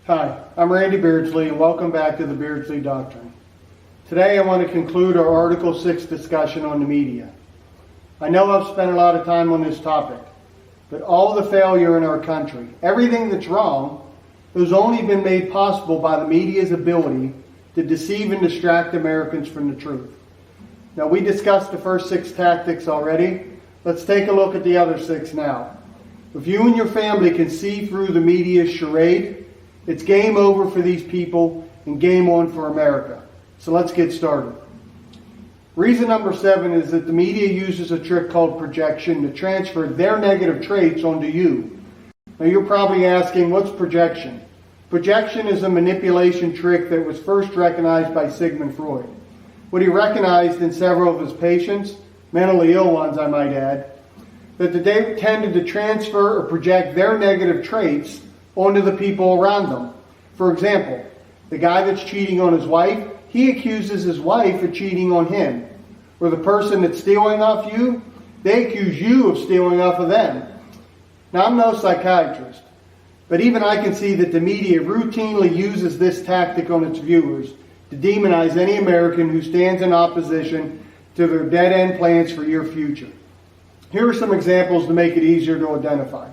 Hi, I'm Randy Beardsley and welcome back to the Beardsley Doctrine. Today I want to conclude our Article 6 discussion on the media. I know I've spent a lot of time on this topic, but all the failure in our country, everything that's wrong, has only been made possible by the media's ability to deceive and distract Americans from the truth. Now, we discussed the first 6 tactics already. Let's take a look at the other 6 now. If you and your family can see through the media's charade, it's game over for these people and game on for America. So let's get started. Reason number 7 is that the media uses a trick called projection to transfer their negative traits onto you. Now you're probably asking, what's projection? Projection is a manipulation trick that was first recognized by Sigmund Freud. What he recognized in several of his patients, mentally ill ones I might add, that they tended to transfer or project their negative traits onto the people around them. For example, the guy that's cheating on his wife, he accuses his wife of cheating on him. Or the person that's stealing off you, they accuse you of stealing off of them. Now, I'm no psychiatrist, but even I can see that the media routinely uses this tactic on its viewers to demonize any American who stands in opposition to their dead-end plans for your future. Here are some examples to make it easier to identify.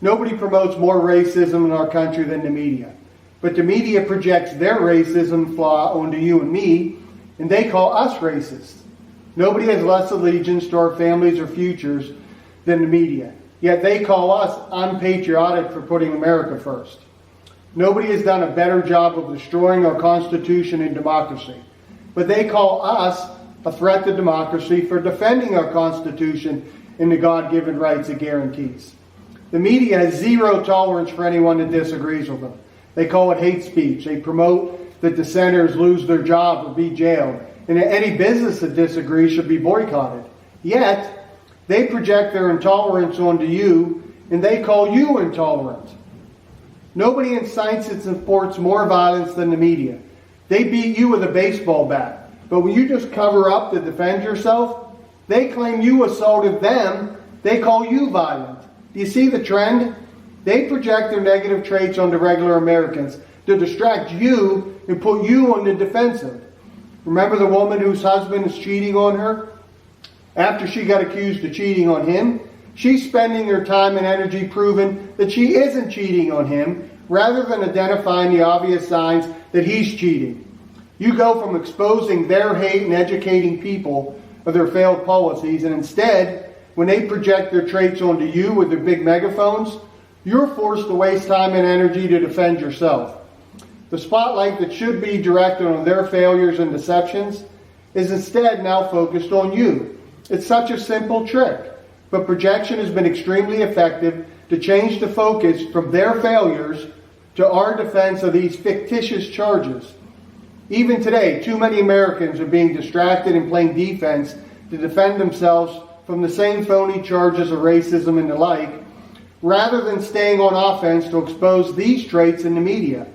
Nobody promotes more racism in our country than the media. But the media projects their racism flaw onto you and me, and they call us racist. Nobody has less allegiance to our families or futures than the media. Yet they call us unpatriotic for putting America first. Nobody has done a better job of destroying our Constitution and democracy. But they call us a threat to democracy for defending our Constitution and the God-given rights it guarantees. The media has zero tolerance for anyone that disagrees with them. They call it hate speech. They promote that dissenters lose their job or be jailed. And that any business that disagrees should be boycotted. Yet, they project their intolerance onto you, and they call you intolerant. Nobody incites and supports more violence than the media. They beat you with a baseball bat. But when you just cover up to defend yourself, they claim you assaulted them. They call you violent. Do you see the trend? They project their negative traits onto regular Americans to distract you and put you on the defensive. Remember the woman whose husband is cheating on her? After she got accused of cheating on him, she's spending her time and energy proving that she isn't cheating on him, rather than identifying the obvious signs that he's cheating. You go from exposing their hate and educating people of their failed policies, and instead, when they project their traits onto you with their big megaphones, you're forced to waste time and energy to defend yourself. The spotlight that should be directed on their failures and deceptions is instead now focused on you. It's such a simple trick, but projection has been extremely effective to change the focus from their failures to our defense of these fictitious charges. Even today, too many Americans are being distracted and playing defense to defend themselves from the same phony charges of racism and the like, rather than staying on offense to expose these traits in the media.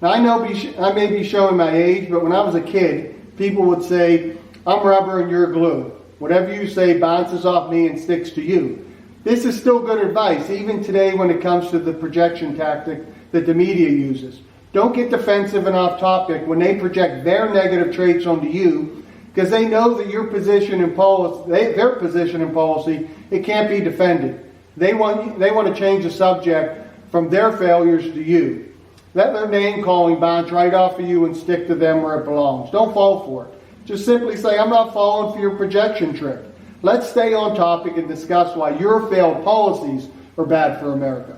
Now, I may be showing my age, but when I was a kid, people would say, I'm rubber and you're glue. Whatever you say bounces off me and sticks to you. This is still good advice, even today when it comes to the projection tactic that the media uses. Don't get defensive and off topic when they project their negative traits onto you, because they know that your position in policy, their position in policy, it can't be defended. They want to change the subject from their failures to you. Let their name calling bounce right off of you and stick to them where it belongs. Don't fall for it. Just simply say, I'm not falling for your projection trick. Let's stay on topic and discuss why your failed policies are bad for America.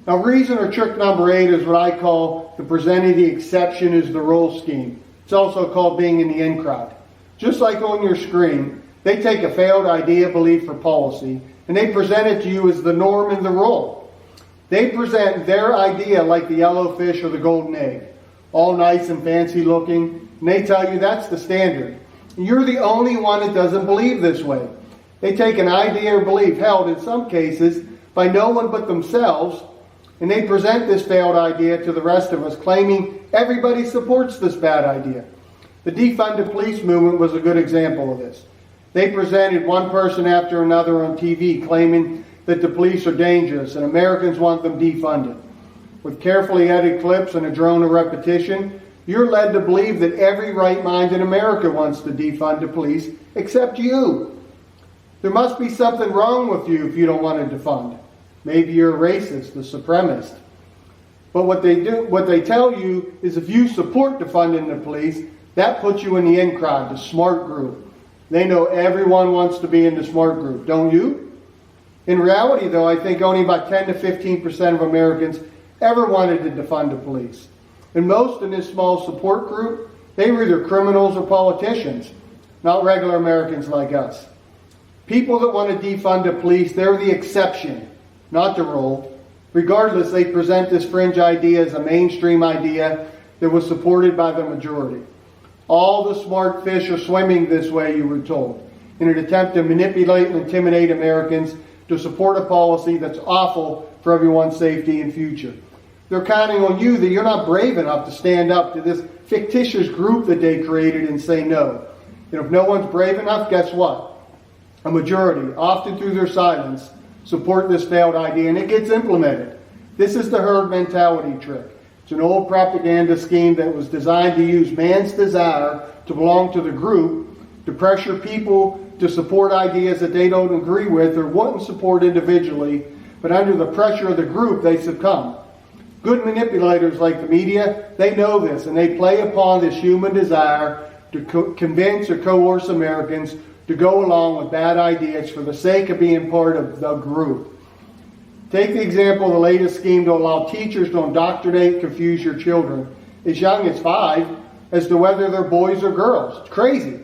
Now, reason or trick number 8 is what I call the presenting the exception is the rule scheme. It's also called being in the in crowd. Just like on your screen, they take a failed idea, belief, or policy, and they present it to you as the norm and the rule. They present their idea like the yellow fish or the golden egg, all nice and fancy looking, and they tell you that's the standard. And you're the only one that doesn't believe this way. They take an idea or belief held in some cases by no one but themselves, and they present this failed idea to the rest of us, claiming everybody supports this bad idea. The defund the police movement was a good example of this. They presented one person after another on TV claiming that the police are dangerous and Americans want them defunded. with carefully edited clips and a drone of repetition, you're led to believe that every right-minded American wants to defund the police except you. There must be something wrong with you if you don't want to defund. Maybe you're a racist, a supremacist. But what they tell you is if you support defunding the police, that puts you in the in crowd, the smart group. They know everyone wants to be in the smart group, don't you? In reality, though, I think only about 10 to 15% of Americans ever wanted to defund the police. And most in this small support group, they were either criminals or politicians, not regular Americans like us. People that want to defund the police, they're the exception, not the rule. Regardless, they present this fringe idea as a mainstream idea that was supported by the majority. All the smart fish are swimming this way, you were told, in an attempt to manipulate and intimidate Americans to support a policy that's awful for everyone's safety and future. They're counting on you that you're not brave enough to stand up to this fictitious group that they created and say no. And if no one's brave enough, guess what? A majority, often through their silence, support this failed idea, and it gets implemented. This is the herd mentality trick. It's an old propaganda scheme that was designed to use man's desire to belong to the group to pressure people to support ideas that they don't agree with or wouldn't support individually, but under the pressure of the group, they succumb. Good manipulators like the media, they know this, and they play upon this human desire to convince or coerce Americans to go along with bad ideas for the sake of being part of the group. Take the example of the latest scheme to allow teachers to indoctrinate, confuse your children as young as 5 as to whether they're boys or girls. It's crazy.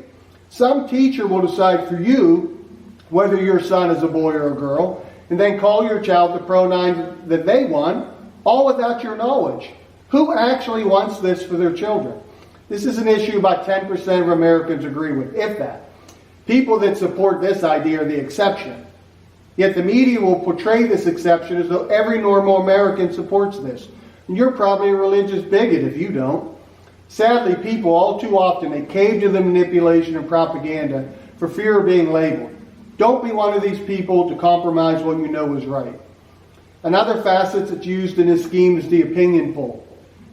Some teacher will decide for you whether your son is a boy or a girl, and then call your child the pronoun that they want, all without your knowledge. Who actually wants this for their children? This is an issue about 10% of Americans agree with, if that. People that support this idea are the exception. Yet the media will portray this exception as though every normal American supports this. And you're probably a religious bigot if you don't. Sadly, people all too often, they cave to the manipulation and propaganda for fear of being labeled. Don't be one of these people to compromise what you know is right. Another facet that's used in this scheme is the opinion poll.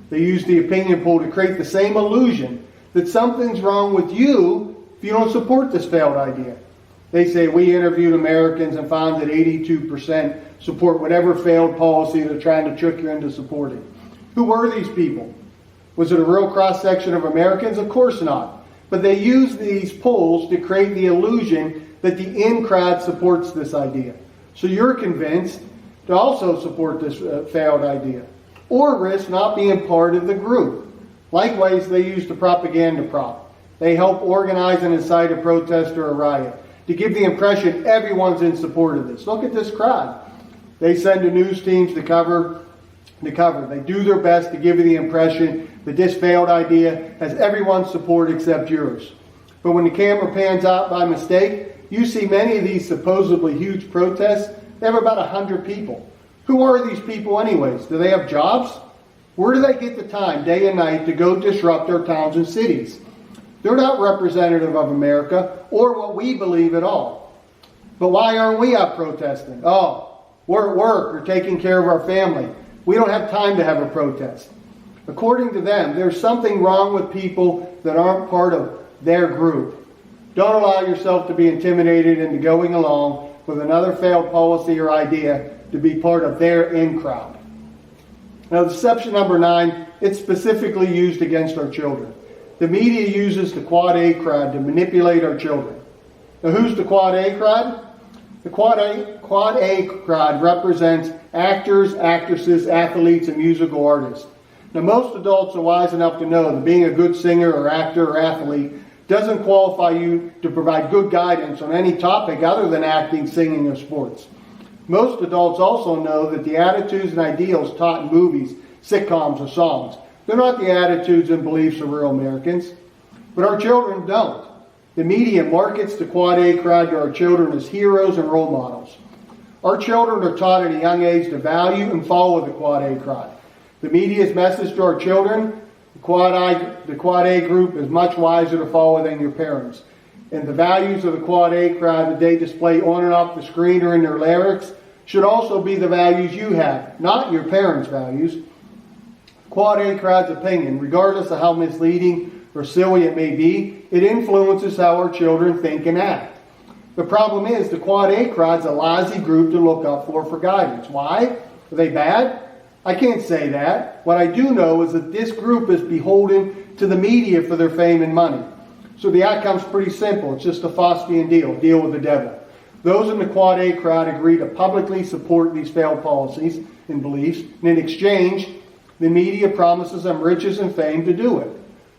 They use the opinion poll to create the same illusion that something's wrong with you if you don't support this failed idea. They say, we interviewed Americans and found that 82% support whatever failed policy they're trying to trick you into supporting. Who were these people? Was it a real cross-section of Americans? Of course not. But they use these polls to create the illusion that the in-crowd supports this idea. So you're convinced to also support this failed idea, or risk not being part of the group. Likewise, they use the propaganda prop. They help organize and incite a protest or a riot to give the impression everyone's in support of this. Look at this crowd. They send the news teams to cover. They do their best to give you the impression that this failed idea has everyone's support except yours. But when the camera pans out by mistake, you see many of these supposedly huge protests. They have about 100 people. Who are these people anyways? Do they have jobs? Where do they get the time, day and night, to go disrupt our towns and cities? They're not representative of America or what we believe at all. But why aren't we out protesting? Oh, we're at work or taking care of our family. We don't have time to have a protest. According to them, there's something wrong with people that aren't part of their group. Don't allow yourself to be intimidated into going along with another failed policy or idea to be part of their in-crowd. Now, deception number 9, it's specifically used against our children. The media uses the Quad A crowd to manipulate our children. Now, who's the Quad A crowd? The Quad A crowd represents actors, actresses, athletes, and musical artists. Now, most adults are wise enough to know that being a good singer or actor or athlete doesn't qualify you to provide good guidance on any topic other than acting, singing, or sports. Most adults also know that the attitudes and ideals taught in movies, sitcoms, or songs, they're not the attitudes and beliefs of real Americans. But our children don't. The media markets the Quad A crowd to our children as heroes and role models. Our children are taught at a young age to value and follow the Quad A crowd. The media's message to our children, the Quad A group is much wiser to follow than your parents. And the values of the Quad A crowd that they display on and off the screen or in their lyrics should also be the values you have, not your parents' values. Quad A crowd's opinion, regardless of how misleading or silly it may be, it influences how our children think and act. The problem is the Quad A crowd's a lousy group to look up for guidance. Why? Are they bad? I can't say that. What I do know is that this group is beholden to the media for their fame and money. So the outcome's pretty simple. It's just a Faustian deal with the devil. Those in the Quad A crowd agree to publicly support these failed policies and beliefs, and in exchange, the media promises them riches and fame to do it.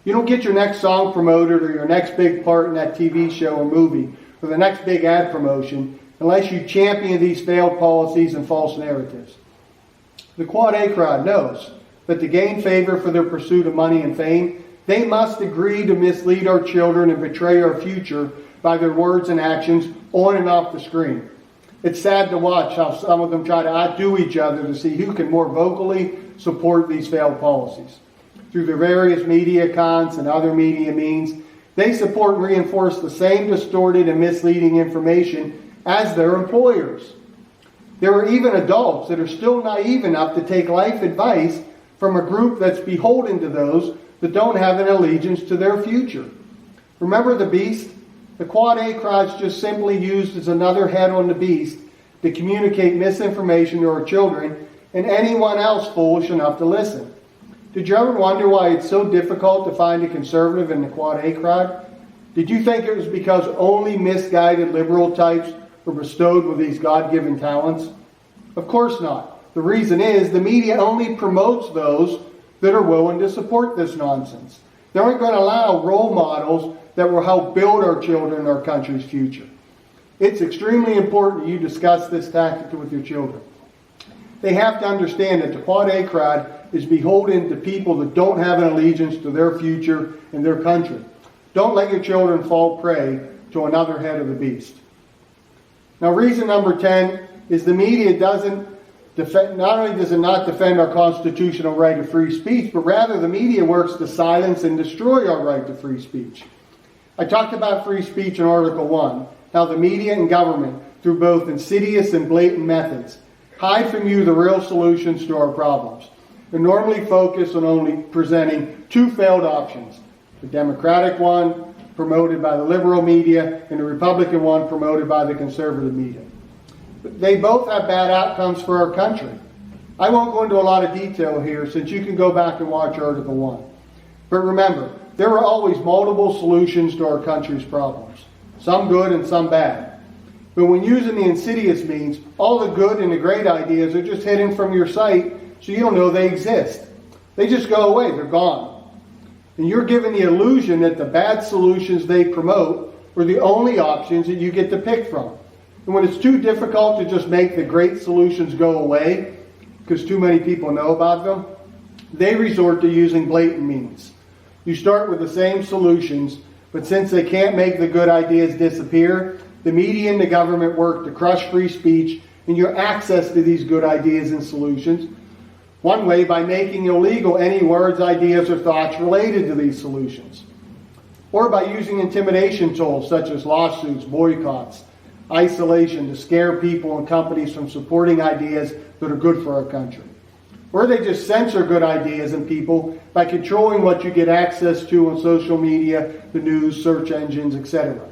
You don't get your next song promoted or your next big part in that TV show or movie or the next big ad promotion unless you champion these failed policies and false narratives. The Quad A crowd knows that to gain favor for their pursuit of money and fame, they must agree to mislead our children and betray our future by their words and actions on and off the screen. It's sad to watch how some of them try to outdo each other to see who can more vocally support these failed policies. Through their various media accounts and other media means, they support and reinforce the same distorted and misleading information as their employers. There are even adults that are still naive enough to take life advice from a group that's beholden to those that don't have an allegiance to their future. Remember the beast? The Quad A crowd's just simply used as another head on the beast to communicate misinformation to our children and anyone else foolish enough to listen. Did you ever wonder why it's so difficult to find a conservative in the Quad A crowd? Did you think it was because only misguided liberal types were bestowed with these God-given talents? Of course not. The reason is the media only promotes those that are willing to support this nonsense. They aren't going to allow role models that will help build our children and our country's future. It's extremely important that you discuss this tactic with your children. They have to understand that the Quad A crowd is beholden to people that don't have an allegiance to their future and their country. Don't let your children fall prey to another head of the beast. Now, reason number 10 is the media doesn't defend, not only does it not defend our constitutional right to free speech, but rather the media works to silence and destroy our right to free speech. I talked about free speech in Article 1, how the media and government, through both insidious and blatant methods, hide from you the real solutions to our problems. They normally focus on only presenting two failed options, the Democratic one promoted by the liberal media and the Republican one promoted by the conservative media. But they both have bad outcomes for our country. I won't go into a lot of detail here since you can go back and watch Article 1. But remember, there are always multiple solutions to our country's problems, some good and some bad. But when using the insidious means, all the good and the great ideas are just hidden from your sight so you don't know they exist. They just go away, they're gone. And you're given the illusion that the bad solutions they promote are the only options that you get to pick from. And when it's too difficult to just make the great solutions go away, because too many people know about them, they resort to using blatant means. You start with the same solutions, but since they can't make the good ideas disappear, the media and the government work to crush free speech and your access to these good ideas and solutions. One way, by making illegal any words, ideas, or thoughts related to these solutions. Or by using intimidation tools such as lawsuits, boycotts, isolation to scare people and companies from supporting ideas that are good for our country. Or they just censor good ideas and people by controlling what you get access to on social media, the news, search engines, etc.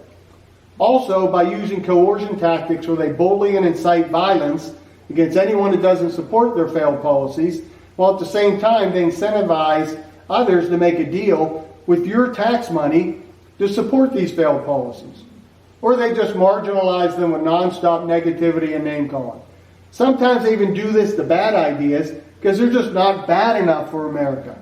Also, by using coercion tactics where they bully and incite violence against anyone that doesn't support their failed policies, while at the same time they incentivize others to make a deal with your tax money to support these failed policies. Or they just marginalize them with nonstop negativity and name-calling. Sometimes they even do this to bad ideas because they're just not bad enough for America.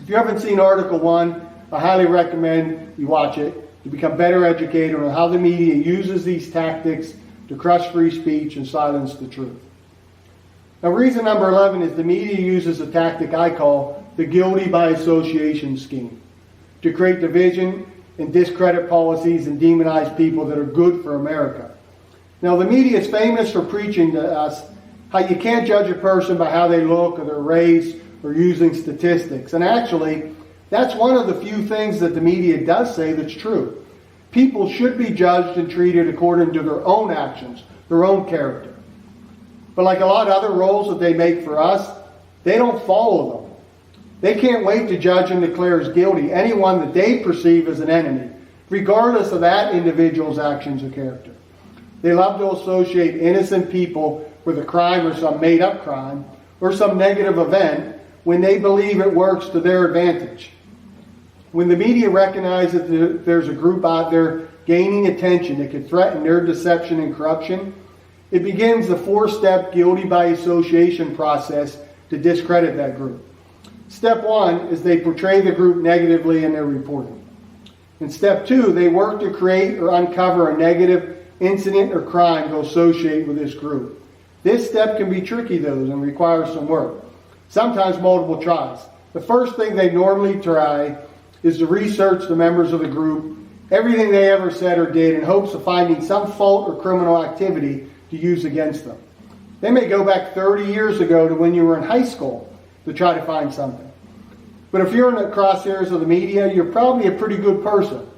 If you haven't seen Article 1, I highly recommend you watch it to become better educated on how the media uses these tactics to crush free speech and silence the truth. Now, reason number 11 is the media uses a tactic I call the guilty by association scheme to create division and discredit policies and demonize people that are good for America. Now, the media is famous for preaching to us how you can't judge a person by how they look or their race or using statistics. And actually, that's one of the few things that the media does say that's true. People should be judged and treated according to their own actions, their own character. But like a lot of other roles that they make for us, they don't follow them. They can't wait to judge and declare as guilty anyone that they perceive as an enemy, regardless of that individual's actions or character. They love to associate innocent people with a crime or some made-up crime or some negative event when they believe it works to their advantage. When the media recognize that there's a group out there gaining attention that could threaten their deception and corruption, it begins the 4-step guilty by association process to discredit that group. Step 1 is they portray the group negatively in their reporting. In step 2, they work to create or uncover a negative incident or crime to associate with this group. This step can be tricky, though, and requires some work, sometimes multiple tries. The first thing they normally try is to research the members of the group, everything they ever said or did, in hopes of finding some fault or criminal activity to use against them. They may go back 30 years ago to when you were in high school to try to find something. But if you're in the crosshairs of the media, you're probably a pretty good person.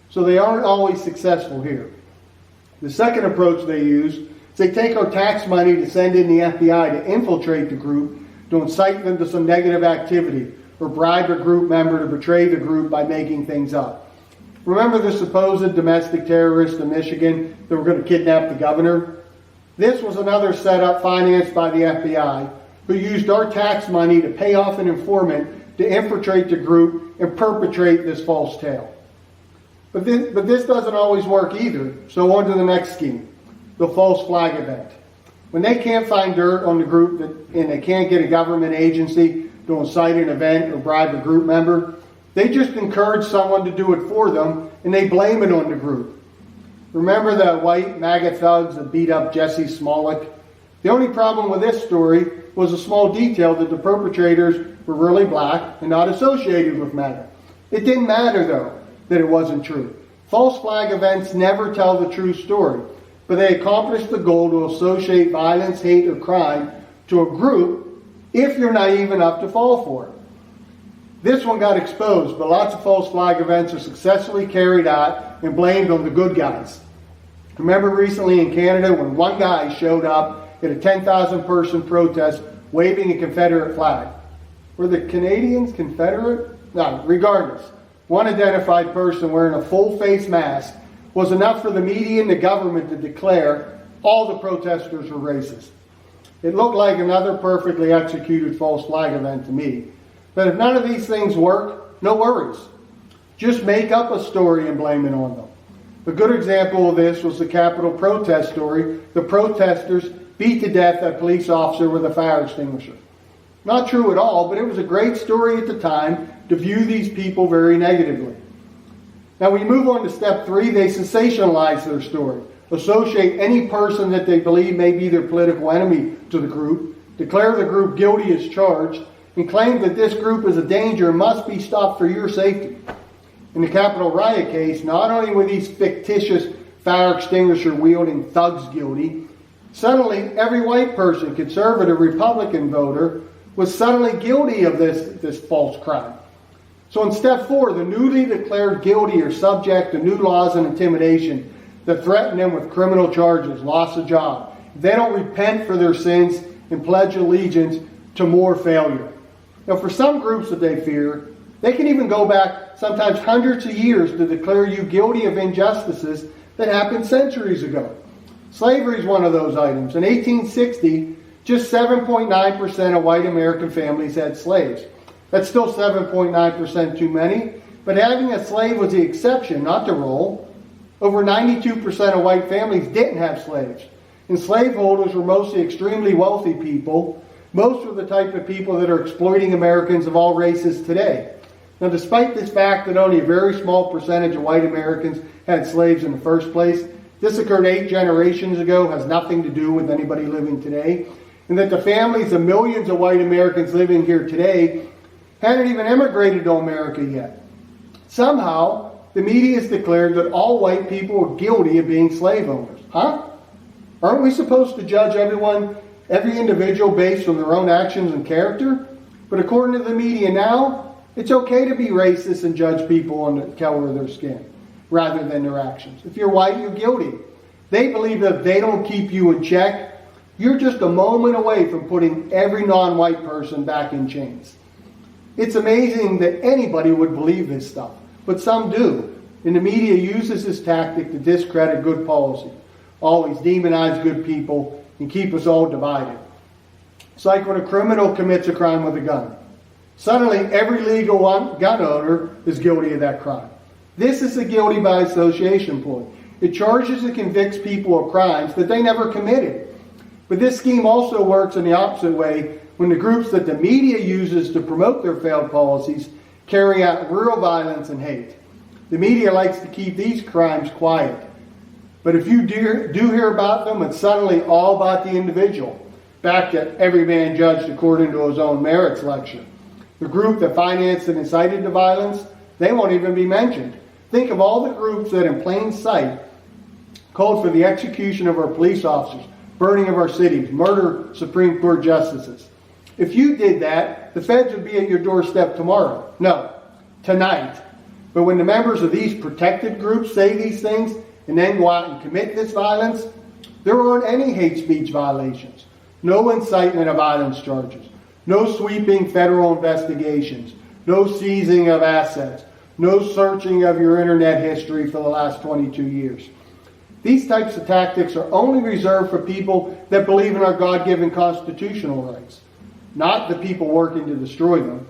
So they aren't always successful here. The second approach they use is they take our tax money to send in the FBI to infiltrate the group, to incite them to some negative activity, or bribe a group member to betray the group by making things up. Remember the supposed domestic terrorists in Michigan that were going to kidnap the governor? This was another setup financed by the FBI, who used our tax money to pay off an informant to infiltrate the group and perpetrate this false tale. But this doesn't always work either, so on to the next scheme, the false flag event. When they can't find dirt on the group and they can't get a government agency to incite an event or bribe a group member, they just encourage someone to do it for them and they blame it on the group. Remember the white MAGA thugs that beat up Jesse Smollett? The only problem with this story was a small detail that the perpetrators were really black and not associated with MAGA. It didn't matter, though, that it wasn't true. False flag events never tell the true story, but they accomplish the goal to associate violence, hate, or crime to a group if you're naive enough to fall for it. This one got exposed, but lots of false flag events are successfully carried out and blamed on the good guys. Remember recently in Canada when one guy showed up at a 10,000 person protest waving a Confederate flag. Were the Canadians Confederate? No, regardless. One identified person wearing a full face mask was enough for the media and the government to declare all the protesters were racist. It looked like another perfectly executed false flag event to me. But if none of these things work, no worries. Just make up a story and blame it on them. A good example of this was the Capitol protest story. The protesters beat to death a police officer with a fire extinguisher. Not true at all, but it was a great story at the time to view these people very negatively. Now we move on to step 3. They sensationalize their story. Associate any person that they believe may be their political enemy to the group, declare the group guilty as charged, and claim that this group is a danger and must be stopped for your safety. In the Capitol riot case, not only were these fictitious fire extinguisher wielding thugs guilty, suddenly every white person, conservative, Republican voter, was suddenly guilty of this false crime. So in step 4, the newly declared guilty are subject to new laws and intimidation that threaten them with criminal charges, loss of job. If they don't repent for their sins and pledge allegiance to more failure. Now for some groups that they fear, they can even go back sometimes hundreds of years to declare you guilty of injustices that happened centuries ago. Slavery is one of those items. In 1860, just 7.9% of white American families had slaves. That's still 7.9% too many, but having a slave was the exception, not the rule. Over 92% of white families didn't have slaves. And slaveholders were mostly extremely wealthy people. Most were the type of people that are exploiting Americans of all races today. Now, despite this fact that only a very small percentage of white Americans had slaves in the first place, this occurred 8 generations ago, has nothing to do with anybody living today, and that the families of millions of white Americans living here today hadn't even immigrated to America yet. Somehow, the media has declared that all white people were guilty of being slave owners. Huh? Aren't we supposed to judge every individual based on their own actions and character? But according to the media now, it's okay to be racist and judge people on the color of their skin rather than their actions. If you're white, you're guilty. They believe that if they don't keep you in check, you're just a moment away from putting every non-white person back in chains. It's amazing that anybody would believe this stuff, but some do. And the media uses this tactic to discredit good policy, always demonize good people, and keep us all divided. It's like when a criminal commits a crime with a gun. Suddenly, every legal gun owner is guilty of that crime. This is a guilty by association ploy. It charges and convicts people of crimes that they never committed. But this scheme also works in the opposite way when the groups that the media uses to promote their failed policies carry out real violence and hate. The media likes to keep these crimes quiet. But if you do hear about them, it's suddenly all about the individual. Back to every man judged according to his own merits lecture. The group that financed and incited the violence, they won't even be mentioned. Think of all the groups that in plain sight called for the execution of our police officers, burning of our cities, murder Supreme Court justices. If you did that, the feds would be at your doorstep tomorrow. No, tonight. But when the members of these protected groups say these things and then go out and commit this violence, there aren't any hate speech violations, no incitement of violence charges, no sweeping federal investigations, no seizing of assets, no searching of your internet history for the last 22 years. These types of tactics are only reserved for people that believe in our God-given constitutional rights, not the people working to destroy them.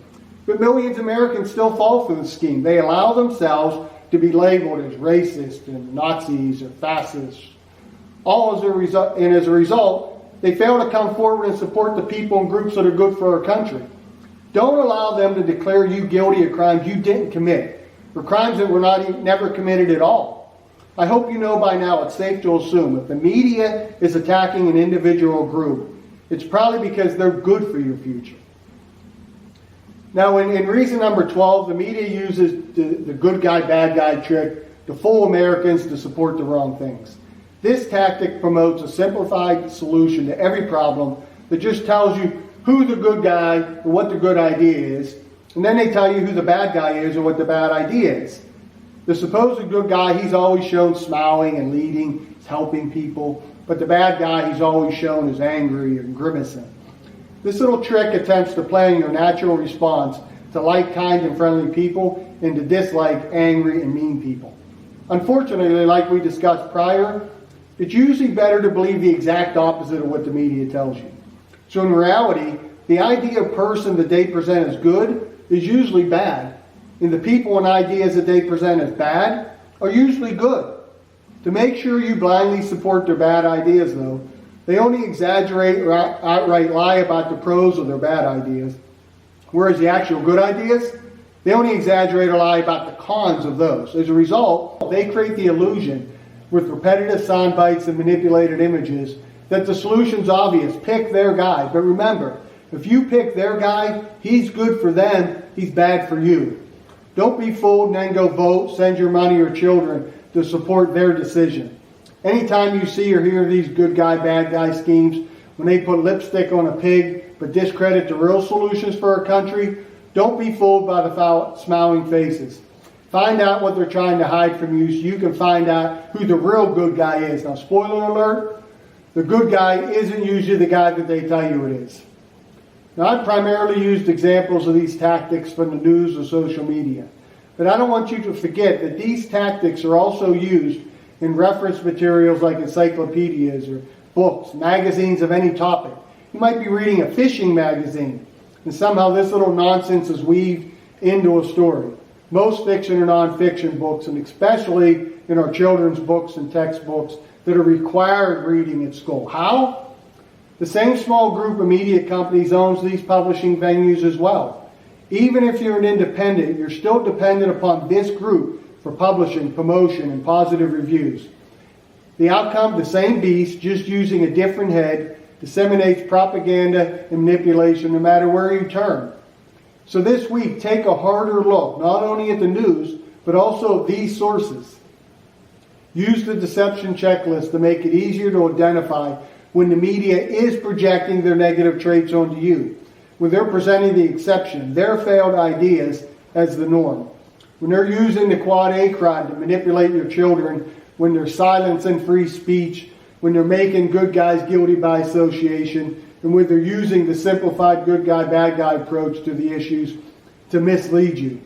But millions of Americans still fall for the scheme. They allow themselves to be labeled as racist and Nazis or fascists. As a result, they fail to come forward and support the people and groups that are good for our country. Don't allow them to declare you guilty of crimes you didn't commit, or crimes that were never committed at all. I hope you know by now it's safe to assume if the media is attacking an individual group, it's probably because they're good for your future. Now, in reason number 12, the media uses the good guy, bad guy trick to fool Americans to support the wrong things. This tactic promotes a simplified solution to every problem that just tells you who the good guy or what the good idea is, and then they tell you who the bad guy is or what the bad idea is. The supposed good guy, he's always shown smiling and leading, he's helping people, but the bad guy, he's always shown as angry and grimacing. This little trick attempts to play on your natural response to like kind and friendly people and to dislike angry and mean people. Unfortunately, like we discussed prior, it's usually better to believe the exact opposite of what the media tells you. So in reality, the ideal person that they present as good is usually bad, and the people and ideas that they present as bad are usually good. To make sure you blindly support their bad ideas, though, they only exaggerate or outright lie about the pros of their bad ideas, whereas the actual good ideas, they only exaggerate or lie about the cons of those. As a result, they create the illusion with repetitive sound bites and manipulated images that the solution's obvious. Pick their guy. But remember, if you pick their guy, he's good for them, he's bad for you. Don't be fooled and then go vote, send your money or children to support their decision. Anytime you see or hear these good guy, bad guy schemes, when they put lipstick on a pig but discredit the real solutions for our country, don't be fooled by the smiling faces. Find out what they're trying to hide from you so you can find out who the real good guy is. Now, spoiler alert, the good guy isn't usually the guy that they tell you it is. Now, I've primarily used examples of these tactics from the news or social media. But I don't want you to forget that these tactics are also used in reference materials like encyclopedias or books, magazines of any topic. You might be reading a fishing magazine, and somehow this little nonsense is weaved into a story. Most fiction or nonfiction books, and especially in our children's books and textbooks that are required reading at school. How? The same small group of media companies owns these publishing venues as well. Even if you're an independent, you're still dependent upon this group for publishing, promotion, and positive reviews. The outcome, the same beast, just using a different head, disseminates propaganda and manipulation no matter where you turn. So this week, take a harder look, not only at the news, but also at these sources. Use the deception checklist to make it easier to identify when the media is projecting their negative traits onto you, when they're presenting the exception, their failed ideas, as the norm. When they're using the Quad A crowd to manipulate your children, when they're silencing free speech, when they're making good guys guilty by association, and when they're using the simplified good guy, bad guy approach to the issues, to mislead you.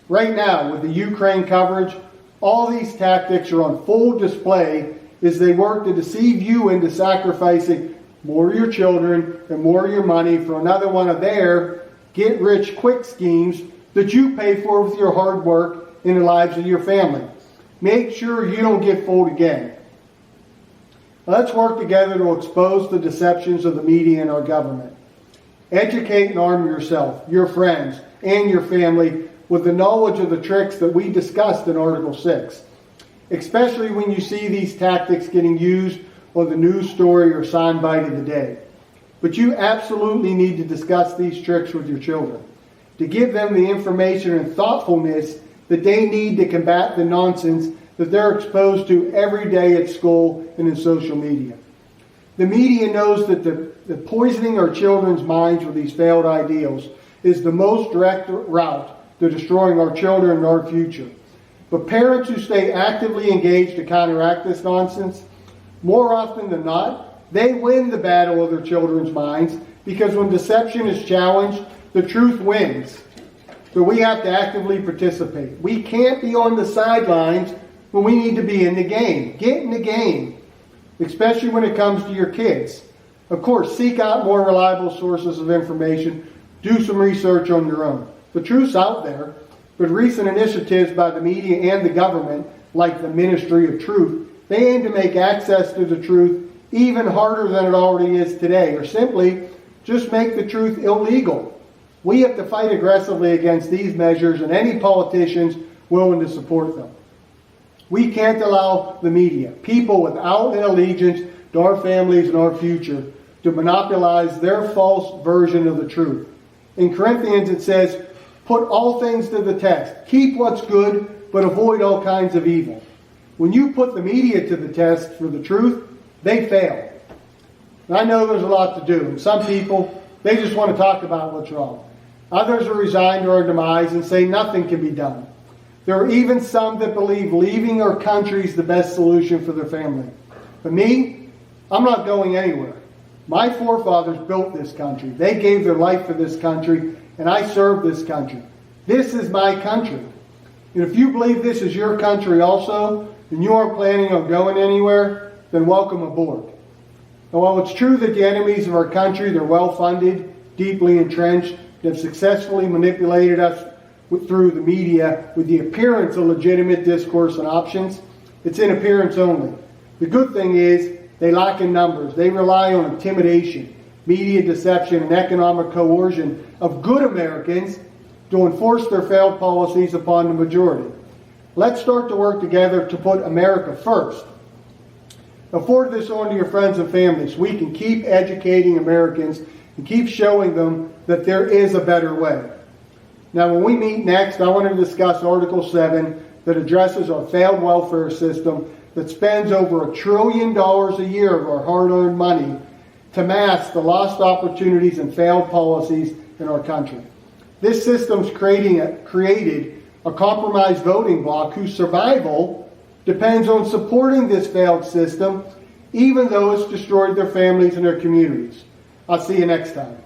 Right now, with the Ukraine coverage, all these tactics are on full display as they work to deceive you into sacrificing more of your children and more of your money for another one of their get-rich-quick schemes that you pay for with your hard work in the lives of your family. Make sure you don't get fooled again. Let's work together to expose the deceptions of the media and our government. Educate and arm yourself, your friends, and your family with the knowledge of the tricks that we discussed in Article 6, especially when you see these tactics getting used on the news story or soundbite of the day. But you absolutely need to discuss these tricks with your children, to give them the information and thoughtfulness that they need to combat the nonsense that they're exposed to every day at school and in social media. The media knows that the poisoning our children's minds with these failed ideals is the most direct route to destroying our children and our future. But parents who stay actively engaged to counteract this nonsense, more often than not, they win the battle of their children's minds, because when deception is challenged, the truth wins. So we have to actively participate. We can't be on the sidelines when we need to be in the game. Get in the game, especially when it comes to your kids. Of course, seek out more reliable sources of information. Do some research on your own. The truth's out there, but recent initiatives by the media and the government, like the Ministry of Truth, they aim to make access to the truth even harder than it already is today, or simply just make the truth illegal. We have to fight aggressively against these measures and any politicians willing to support them. We can't allow the media, people without an allegiance to our families and our future, to monopolize their false version of the truth. In Corinthians it says, put all things to the test. Keep what's good, but avoid all kinds of evil. When you put the media to the test for the truth, they fail. And I know there's a lot to do. And some people, they just want to talk about what's wrong. Others are resigned to our demise and say nothing can be done. There are even some that believe leaving our country is the best solution for their family. But me, I'm not going anywhere. My forefathers built this country. They gave their life for this country, and I serve this country. This is my country. And if you believe this is your country also, and you aren't planning on going anywhere, then welcome aboard. And while it's true that the enemies of our country, they're well-funded, deeply entrenched, have successfully manipulated us through the media with the appearance of legitimate discourse and options, it's in appearance only. The good thing is they lack in numbers. They rely on intimidation, media deception, and economic coercion of good Americans to enforce their failed policies upon the majority. Let's start to work together to put America first. Now, forward this on to your friends and families. We can keep educating Americans and keep showing them that there is a better way. Now, when we meet next, I want to discuss Article 7 that addresses our failed welfare system that spends over $1 trillion a year of our hard-earned money to mask the lost opportunities and failed policies in our country. This system's created a compromised voting bloc whose survival depends on supporting this failed system, even though it's destroyed their families and their communities. I'll see you next time.